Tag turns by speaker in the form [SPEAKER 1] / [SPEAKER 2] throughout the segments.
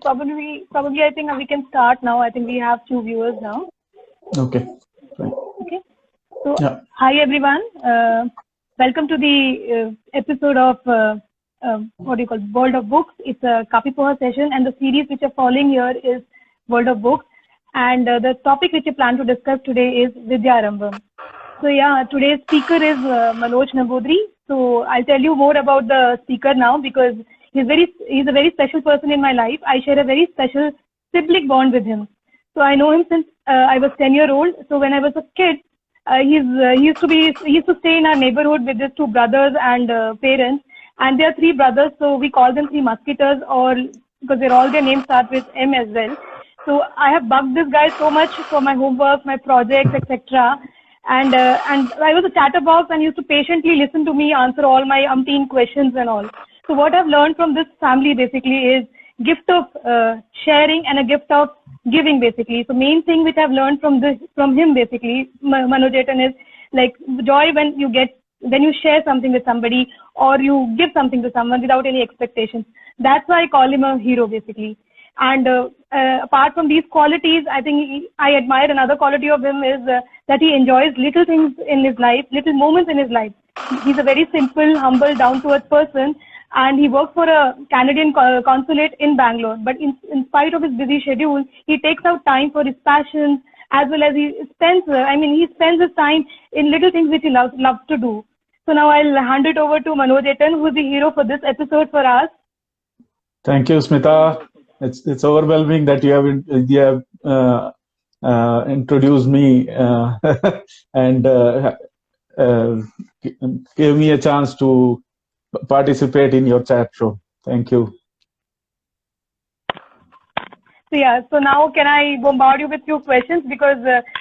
[SPEAKER 1] probably I think we can start now. I think we have few viewers now.
[SPEAKER 2] Okay. Fine.
[SPEAKER 1] Okay. So
[SPEAKER 2] Yeah.
[SPEAKER 1] hi everyone. Welcome to the episode of what do you call World of Books. It's a Kapi Poha session, and the series which are following here is World of Books. And the topic which we plan to discuss today is Vidyarambam. So yeah, today's speaker is Manoj Nambudri. So I'll tell you more about the speaker now because he's a very special person in my life. I share a very special sibling bond with him. So I know him since I was 10-year old. So when I was a kid, he used to stay in our neighborhood with his two brothers and parents. And there are three brothers, so we call them three musketeers, or because all their names start with M as well. So I have bugged this guy so much for my homework, my projects, etc. And I was a chatterbox and used to patiently listen to me answer all my umpteen questions and all. So what I've learned from this family basically is gift of sharing and a gift of giving basically. So main thing which I've learned from him basically, Manojetan, is like joy when you share something with somebody or you give something to someone without any expectations. That's why I call him a hero basically. And apart from these qualities, I think I admire another quality of him is that he enjoys little things in his life, little moments in his life. He's a very simple, humble, down-to-earth person, and he works for a Canadian consulate in Bangalore. But in spite of his busy schedule, he takes out time for his passions, as well as he spends his time in little things which he loves to do. So now I'll hand it over to Manojetan, who's the hero for this episode for us.
[SPEAKER 2] Thank you, Smita. It's overwhelming that you have introduced me and gave me a chance to participate in your chat show. Thank you.
[SPEAKER 1] So yeah, so now can I bombard you with few questions because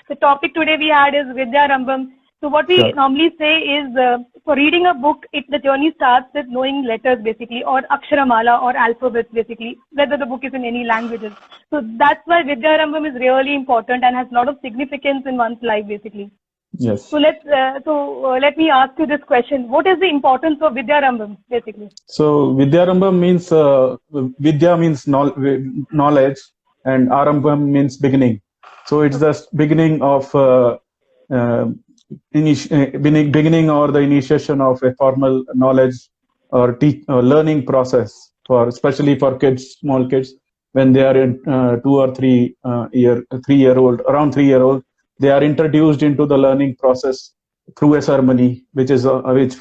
[SPEAKER 1] the topic today we had is Vidyarambam. So what we normally say is for reading a book, the journey starts with knowing letters basically, or Aksharamala or alphabets basically, whether the book is in any languages. So that's why Vidyarambam is really important and has a lot of significance in one's life basically.
[SPEAKER 2] Yes.
[SPEAKER 1] So let me ask you this question: what is the importance of Vidyarambam basically?
[SPEAKER 2] So Vidyarambam means Vidya means knowledge, and Arambam means beginning. So it's the beginning of beginning or the initiation of a formal knowledge or learning process especially for kids, small kids, when they are in 2 or 3 3-year-old, around 3-year-old, they are introduced into the learning process through a ceremony, which is which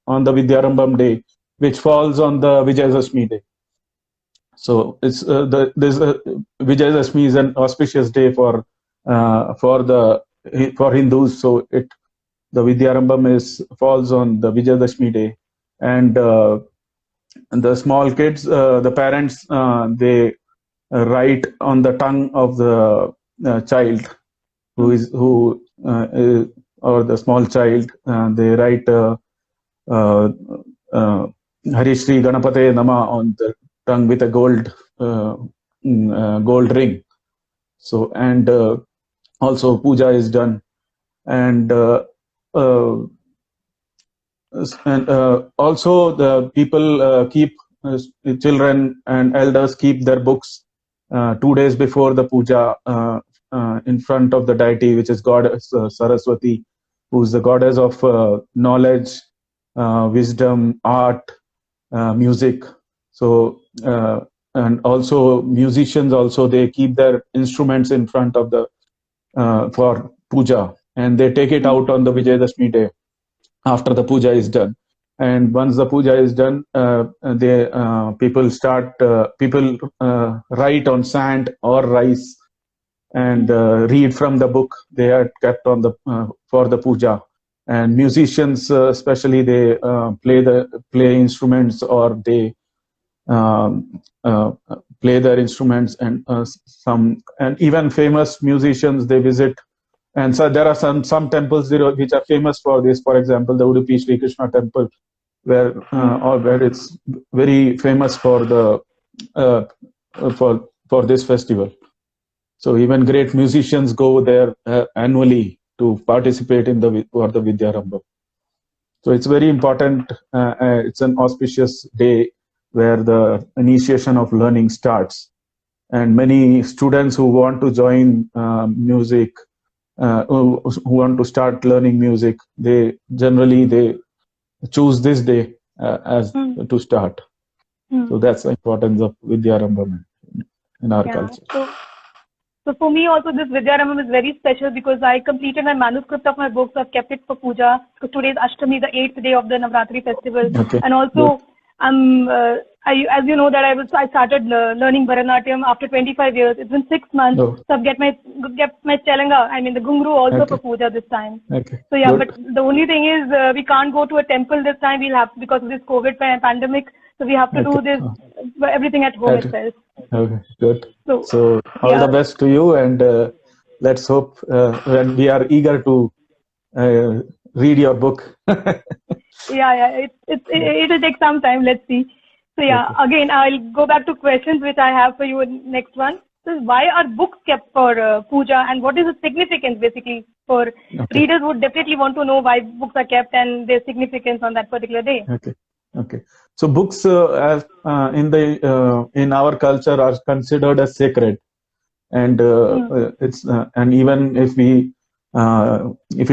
[SPEAKER 2] on the Vidyarambam day, which falls on the Vijayadashmi day. So it's Vijayadashmi is an auspicious day for Hindus. So the Vidyarambam falls on the Vijayadashmi day, and the small kids, the parents, they write on the tongue of the child or the small child. They write Hari Shri Ganapate Nama on the tongue with a gold ring. So and also puja is done, and also the people keep children and elders keep their books 2 days before the puja in front of the deity, which is goddess Saraswati, who is the goddess of knowledge, wisdom, art, music. So and also musicians also, they keep their instruments in front of the for puja, and they take it out on the Vijayadashmi day after the puja is done. And once the puja is done, people write on sand or rice and read from the book they had kept on the for the puja. And musicians, especially, they play instruments, or they play their instruments, and even famous musicians, they visit. And so there are some temples which are famous for this. For example, the Udupi Sri Krishna temple, where it's very famous for the for this festival. So even great musicians go there annually to participate in for the Vidyarambam. So it's very important. It's an auspicious day where the initiation of learning starts. and many students who want to join music, who want to start learning music, they choose this day as to start. So that's the importance of Vidyarambham in our culture.
[SPEAKER 1] So for me also this Vidyarambham is very special because I completed my manuscript of my books. I've kept it for puja because today is Ashtami, the 8th day of the Navratri festival.
[SPEAKER 2] Okay.
[SPEAKER 1] And also as you know that I started learning Bharatanatyam after 25 years. It's been 6 months.
[SPEAKER 2] Oh.
[SPEAKER 1] So I've get my Chelanga, the Ghungru also for puja this time.
[SPEAKER 2] Okay.
[SPEAKER 1] So yeah,
[SPEAKER 2] Good.
[SPEAKER 1] but the only thing is we can't go to a temple this time. We'll have because of this COVID pandemic. So we have to do this everything at home itself.
[SPEAKER 2] Okay, good.
[SPEAKER 1] So
[SPEAKER 2] all the best to you, and let's hope when we are eager to read your book.
[SPEAKER 1] It'll take some time. Let's see. So again, I'll go back to questions which I have for you in next one. So why are books kept for puja, and what is the significance basically for readers would definitely want to know why books are kept and their significance on that particular day.
[SPEAKER 2] Okay. So books, as in our culture, are considered as sacred, and it's and even if we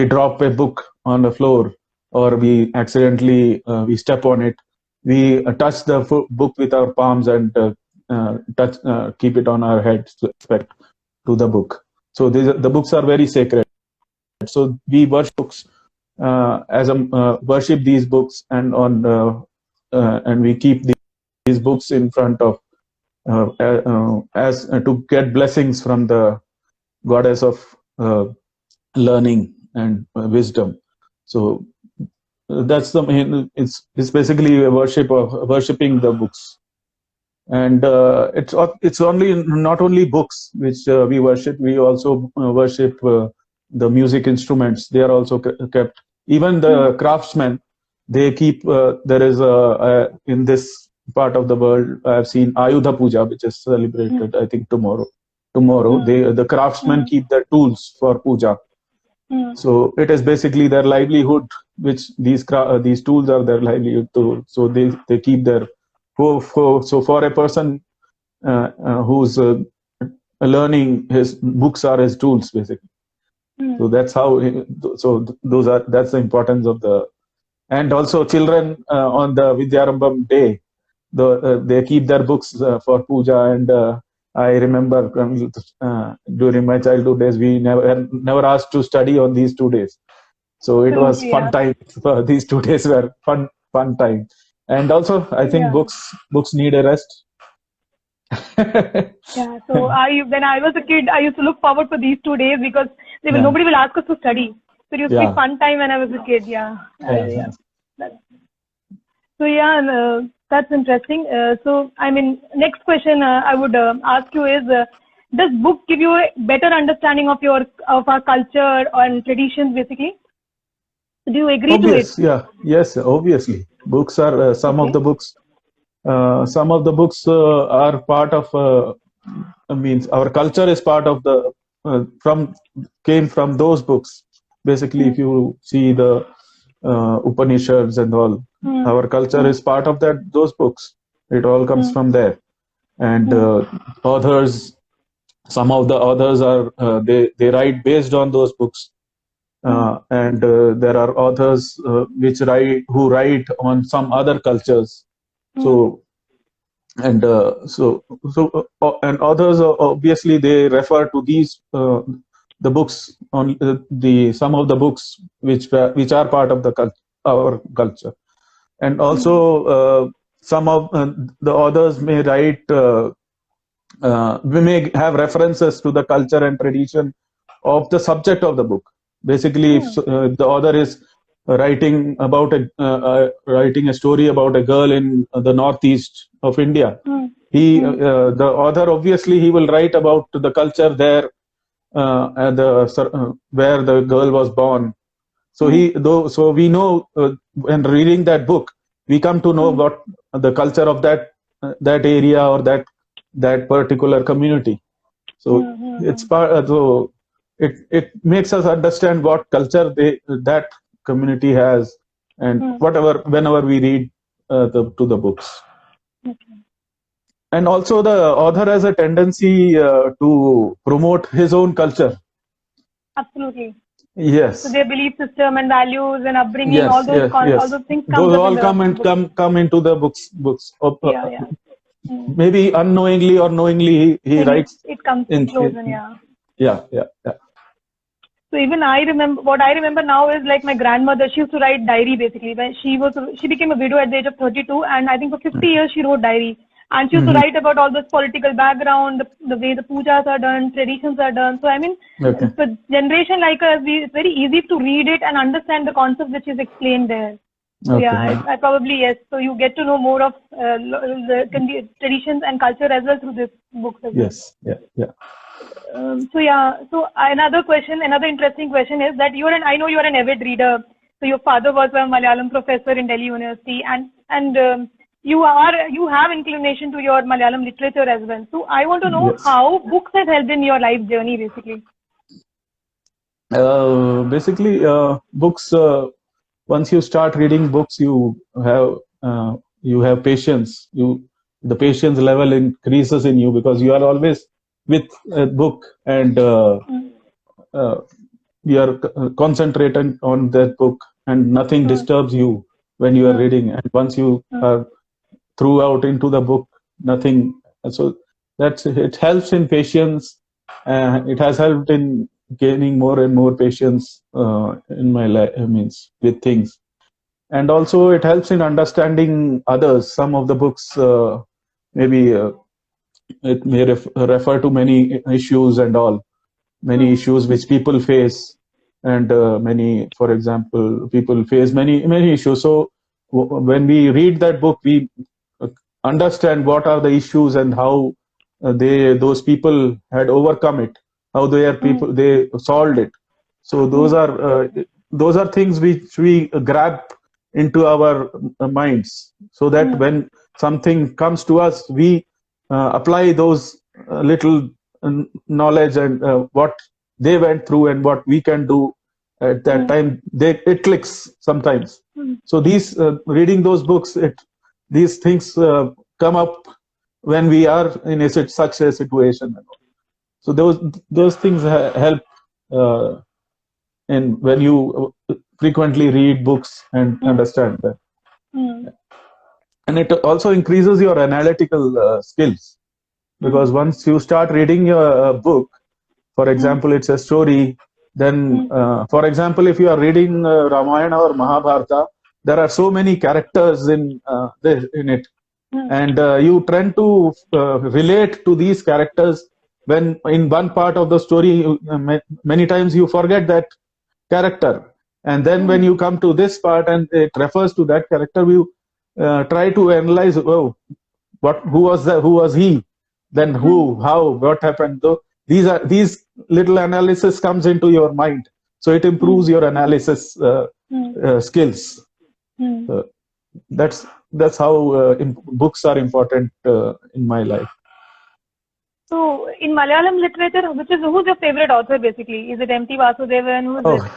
[SPEAKER 2] drop a book on the floor or we accidentally we step on it, we touch the book with our palms and keep it on our head to respect to the book. So the books are very sacred. So we worship books worship these books, and we keep these books in front of as to get blessings from the goddess of learning and wisdom. So that's the main. It's basically a worshipping the books, and it's only not only books which we worship. We also worship the music instruments. They are also kept. Even the craftsmen, they keep. There is in this part of the world, I have seen Ayudha Puja, which is celebrated. I think tomorrow. The craftsmen keep their tools for puja. So it is basically their livelihood, which these tools are their livelihood too. So they keep their so for a person who's learning, his books are his tools basically. So that's how. That's the importance of the. And also children on the Vidyarambham day, they keep their books for puja. And I remember during my childhood days, we never asked to study on these 2 days. So it was fun time. These 2 days were fun time. And also, I think books need a rest.
[SPEAKER 1] So when I was a kid, I used to look forward for these 2 days because nobody will ask us to study. So it used to be fun time when I was a kid. So that's interesting. So next question I would ask you is, does book give you a better understanding of our culture and traditions basically? Do you agree to it?
[SPEAKER 2] Yes, obviously. Books are some of the books. Some of the books are part of. Our culture is part of the came from those books. Basically, if you see the Upanishads and all, our culture is part of those books. It all comes from there. And authors, some of the authors are they write based on those books. And there are authors who write on some other cultures. So and authors obviously they refer to these the books on some of the books which are part of our culture. And also some of the authors may write we may have references to the culture and tradition of the subject of the book. Basically, if the author is writing a story about a girl in the northeast of India, the author obviously he will write about the culture there where the girl was born. So so we know when reading that book, we come to know what the culture of that area or that particular community. So it's part. So it makes us understand what culture that community has, and whenever we read to the books. And also the author has a tendency to promote his own culture.
[SPEAKER 1] Absolutely.
[SPEAKER 2] Yes.
[SPEAKER 1] So their belief system and values and upbringing,
[SPEAKER 2] Yes,
[SPEAKER 1] all those
[SPEAKER 2] yes.
[SPEAKER 1] all those things
[SPEAKER 2] Those
[SPEAKER 1] up
[SPEAKER 2] all
[SPEAKER 1] in
[SPEAKER 2] come
[SPEAKER 1] the
[SPEAKER 2] and
[SPEAKER 1] book.
[SPEAKER 2] come into the books.
[SPEAKER 1] Yeah.
[SPEAKER 2] Maybe unknowingly or knowingly, he writes.
[SPEAKER 1] It comes closer, yeah.
[SPEAKER 2] Yeah.
[SPEAKER 1] So even what I remember now is like my grandmother, she used to write diary basically. When she became a widow at the age of 32, and I think for 50 years she wrote diary. And she used to write about all this political background, the way the pujas are done, traditions are done. So I mean, for generation like us, it's very easy to read it and understand the concept which is explained there. So yeah, I probably, yes. So you get to know more of the traditions and culture as well through this book as well.
[SPEAKER 2] Yes, yeah.
[SPEAKER 1] So another interesting question is that I know you are an avid reader. So your father was a Malayalam professor in Delhi University, and you have inclination to your Malayalam literature as well. So I want to know how books have helped in your life journey, basically.
[SPEAKER 2] Basically, books. Once you start reading books, you have patience. The patience level increases in you because you are always with a book and you are concentrated on that book and nothing disturbs you when you are reading. And once you are throughout into the book, nothing. So it helps in patience. It has helped in gaining more and more patience in my life. With things. And also it helps in understanding others. Some of the books maybe it may refer to many issues and all, many issues which people face, and for example, people face many issues. So when we read that book, we understand what are the issues and how those people had overcome it, how they solved it. So those are things which we grab into our minds, so that when something comes to us, we apply those little knowledge and what they went through and what we can do at that time. It clicks sometimes. So these reading those books, these things come up when we are in such a situation. So those things help in when you frequently read books and understand that. And it also increases your analytical skills, because once you start reading your book, for example, it's a story, then for example, if you are reading Ramayana or Mahabharata, there are so many characters in it, and you tend to relate to these characters. When in one part of the story, many times you forget that character, and then when you come to this part and it refers to that character, you try to analyze, who was he, then how, what happened. So these little analysis comes into your mind, so it improves your analysis skills. That's how books are important in my life.
[SPEAKER 1] So in Malayalam literature, who's your favorite author basically? Is it M.T. Vasudevan? Who is it?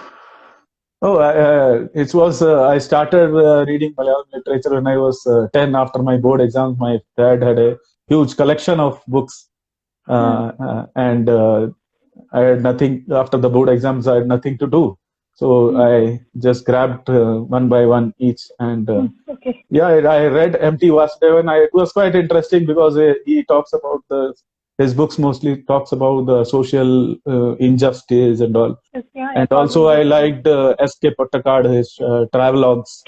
[SPEAKER 2] It was. I started reading Malayalam literature when I was 10. After my board exams, my dad had a huge collection of books, and I had nothing. After the board exams, I had nothing to do, so I just grabbed one by one each. And I read M.T. Vasudevan. It was quite interesting because he talks about his books mostly talks about the social injustice and all. And also I liked S.K. Pottakad, his travelogues.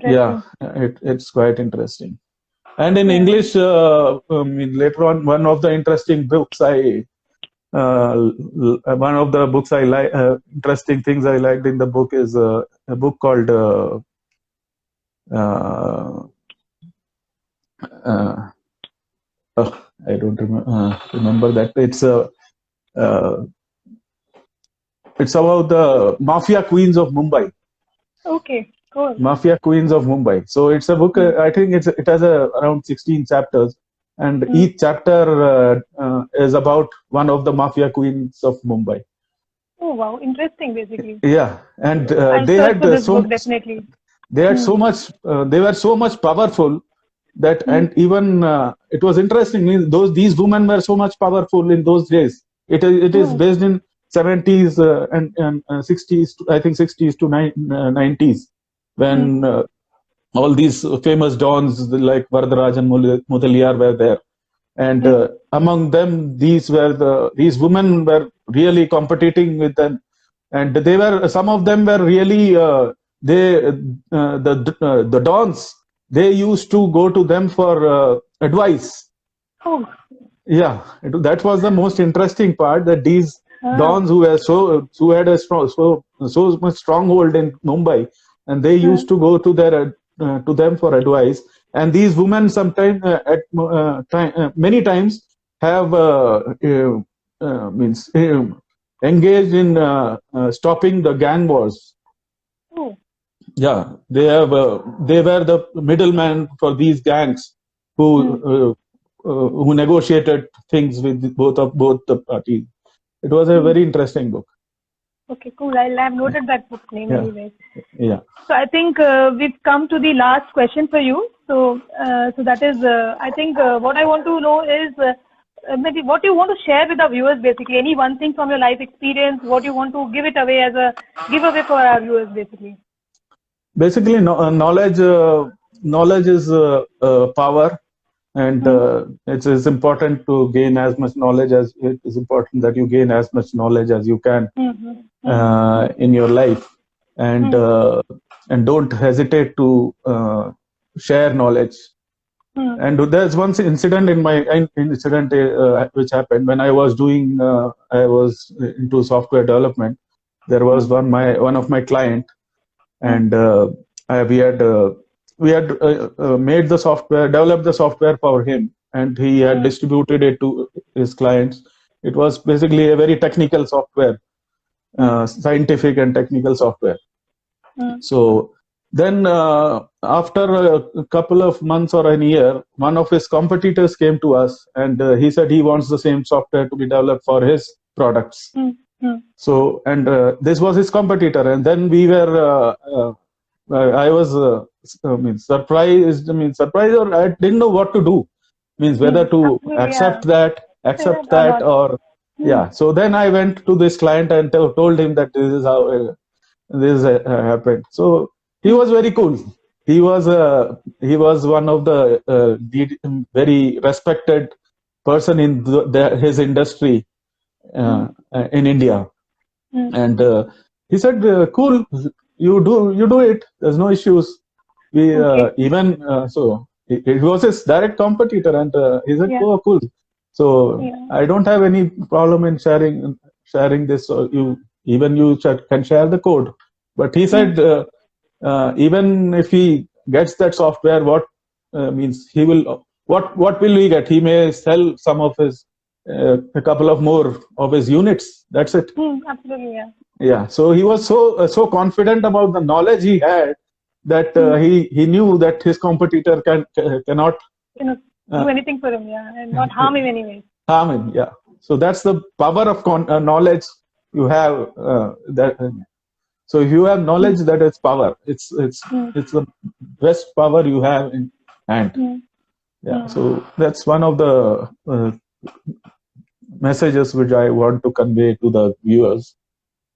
[SPEAKER 1] Yeah.
[SPEAKER 2] It's quite interesting. And in English, later on, one of the interesting books interesting things I liked in the book is a book called I don't remember that. It's about the Mafia Queens of Mumbai.
[SPEAKER 1] Okay, cool.
[SPEAKER 2] Mafia Queens of Mumbai. So it's a book. I think it has around 16 chapters, and each chapter is about one of the Mafia Queens of Mumbai.
[SPEAKER 1] Oh wow, interesting, basically.
[SPEAKER 2] Yeah, and they had so much. They were so much powerful that, and even it was interesting. These women were so much powerful in those days. It is based in 70s and 60s. I think 60s to 90s, when all these famous dons like Varadarajan and Mudaliar were there, and among them these women were really competing with them, and some of them were really the dons. They used to go to them for advice.
[SPEAKER 1] Oh.
[SPEAKER 2] Yeah, that was the most interesting part, that these dons who had a so much stronghold in Mumbai, and they used to go to them for advice. And these women sometimes many times have means engaged in stopping the gang wars.
[SPEAKER 1] Oh.
[SPEAKER 2] Yeah, they were the middleman for these gangs who negotiated things with both the parties. It was a very interesting book.
[SPEAKER 1] Okay, cool. I have noted that book name anyways.
[SPEAKER 2] Yeah.
[SPEAKER 1] So I think we've come to the last question for you. So that is, I think what I want to know is maybe what you want to share with the viewers, basically. Any one thing from your life experience, what you want to give it away as a giveaway for our viewers, basically.
[SPEAKER 2] Basically, knowledge is power, and it is important to gain as much knowledge as it is important that you gain as much knowledge as you can in your life, and don't hesitate to share knowledge. And there's one incident which happened when I was into software development. There was one of my client, and we had made the software, developed the software for him, and he had distributed it to his clients. It was basically a very technical software, scientific and technical software. So then after a couple of months or a year, one of his competitors came to us, and he said he wants the same software to be developed for his products. So, and this was his competitor, and then we were I was surprised, or I didn't know what to do, whether to accept that or so then I went to this client and told him that this is how this happened. So he was very cool. He was one of the very respected person in his industry in India, and he said, "Cool, you do it. There's no issues." We so it was his direct competitor, and he said, "Oh, cool." So I don't have any problem in sharing this. So you can share the code. But he said, even if he gets that software, he will. What will he get? He may sell some of his a couple of more of his units. That's it.
[SPEAKER 1] Absolutely, yeah.
[SPEAKER 2] Yeah. So he was so confident about the knowledge he had that he knew that his competitor cannot
[SPEAKER 1] do anything for him, and not harm him anyway.
[SPEAKER 2] Harm him, yeah. So that's the power of knowledge you have. So if you have knowledge, that is power. It's the best power you have in hand. Yeah. So that's one of the messages which I want to convey to the viewers.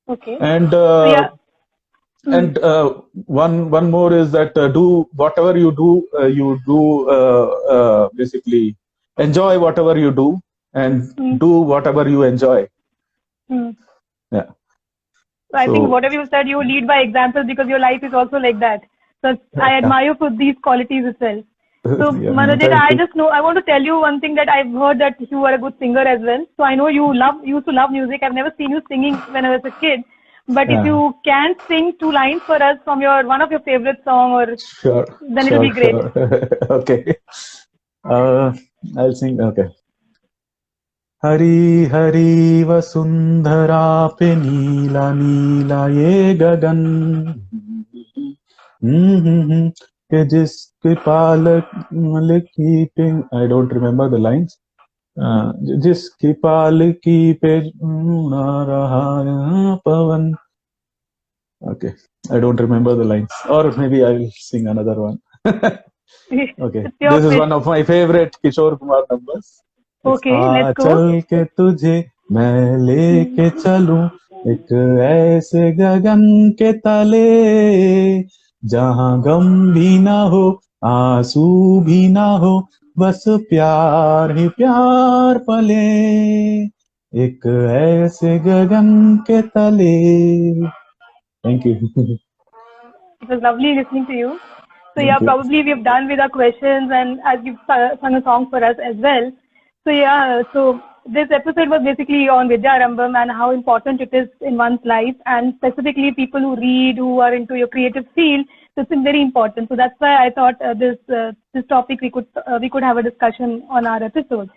[SPEAKER 1] Okay.
[SPEAKER 2] And and one more is that do whatever you do, basically enjoy whatever you do, and do whatever you enjoy. Yeah.
[SPEAKER 1] So I think whatever you said, you lead by example, because your life is also like that. So I admire you for these qualities itself. So Manoj, I want to tell you one thing, that I've heard that you are a good singer as well. So I know you used to love music. I've never seen you singing when I was a kid. But if you can sing 2 lines for us from one of your favorite song, then it'll be great.
[SPEAKER 2] Okay. I'll sing. Okay. Hari Hari Vasundhara pe Neela Neela ye gagan, ke jiske palak keeping. I don't remember the lines. जिसकी पालकी पे उड़ा रहा pavan. Okay, I don't remember the lines, or maybe I will sing another one. Okay,
[SPEAKER 1] It's your
[SPEAKER 2] this is
[SPEAKER 1] pitch.
[SPEAKER 2] one of my favorite Kishore Kumar numbers. It's
[SPEAKER 1] Okay, let's go.
[SPEAKER 2] चल के तुझे मैं लेके चलूं एक ऐसे गगन के तले जहां गम भी ना हो आंसू भी ना हो बस प्यार ही प्यार पले एक ऐसे गगन के तले. Thank you.
[SPEAKER 1] It was lovely listening to you. So yeah,
[SPEAKER 2] Thank you.
[SPEAKER 1] probably we've done with our questions, and as you've sung a song for us as well. So yeah, so this episode was basically on Vidya Arambam and how important it is in one's life, and specifically people who read, who are into your creative field. So it's very important. So that's why I thought this topic we could have a discussion on our episode.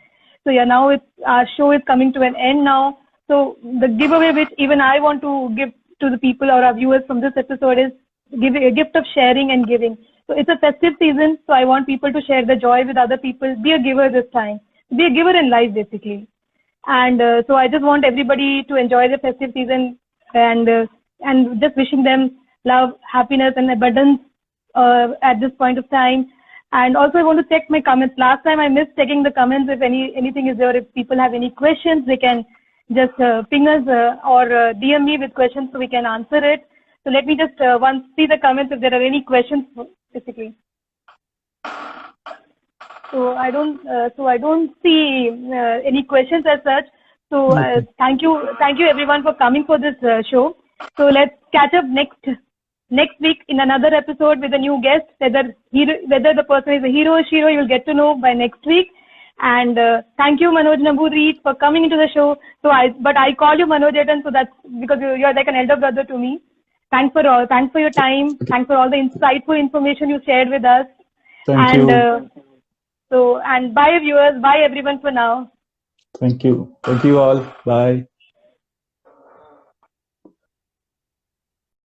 [SPEAKER 1] So yeah, now our show is coming to an end now. So the giveaway which even I want to give to the people or our viewers from this episode is give a gift of sharing and giving. So it's a festive season, so I want people to share the joy with other people. Be a giver this time. Be a giver in life, basically. And so I just want everybody to enjoy the festive season and just wishing them love, happiness, and abundance at this point of time. And also, I want to check my comments. Last time I missed checking the comments. If anything is there, if people have any questions, they can just ping us or DM me with questions so we can answer it. So let me just once see the comments if there are any questions, basically. So I don't see any questions as such. So thank you everyone for coming for this show. So let's catch up next week in another episode with a new guest. Whether the person is a hero or shiro, you'll get to know by next week. And thank you, Manoj Namburi, for coming into the show. But I call you Manoj Etan, so that's because you're like an elder brother to me. Thanks for your time. Thanks for all the insightful information you shared with us.
[SPEAKER 2] Thank you.
[SPEAKER 1] And bye viewers, bye everyone for now.
[SPEAKER 2] Thank you all. Bye.